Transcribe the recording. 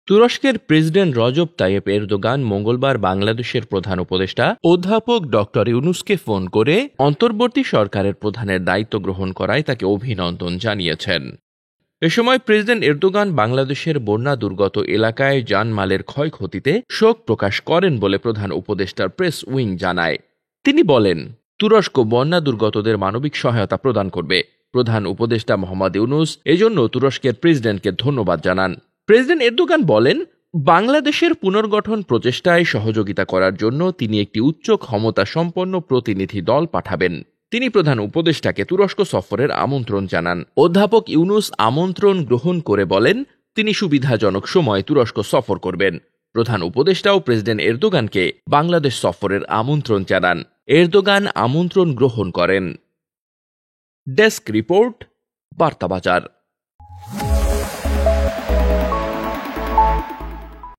তুরস্কের president Recep Tayyip Erdogan মঙ্গলবার বাংলাদেশের প্রধান উপদেষ্টা অধ্যাপক ডক্টর ইউনূসকে ফোন করে অন্তর্বর্তী সরকারের প্রধানের দায়িত্ব গ্রহণ করায় তাকে অভিনন্দন জানিয়েছেন। এ সময় প্রেসিডেন্ট এরদোগান বাংলাদেশের বন্যা দুর্গত এলাকায় জানমালের ক্ষয়ক্ষতিতে শোক প্রকাশ করেন বলে প্রধান উপদেষ্টার প্রেস উইং জানায়। তিনি বলেন, তুরস্ক বন্যা দুর্গতদের মানবিক সহায়তা প্রদান করবে। প্রধান উপদেষ্টা মোহাম্মদ ইউনূস এজন্য তুরস্কের প্রেসিডেন্টকে ধন্যবাদ জানান। প্রেসিডেন্ট এরদোগান বলেন, বাংলাদেশের পুনর্গঠন প্রচেষ্টায় সহযোগিতা করার জন্য তিনি একটি উচ্চ ক্ষমতা সম্পন্ন প্রতিনিধি দল পাঠাবেন। তিনি প্রধান উপদেষ্টাকে তুরস্ক সফরের আমন্ত্রণ জানান। অধ্যাপক ইউনূস আমন্ত্রণ গ্রহণ করে বলেন, তিনি সুবিধাজনক সময় তুরস্ক সফর করবেন। প্রধান উপদেষ্টাও প্রেসিডেন্ট এরদোগানকে বাংলাদেশ সফরের আমন্ত্রণ জানান। এরদোগান আমন্ত্রণ গ্রহণ করেন। Desk report, বার্তাবাজার।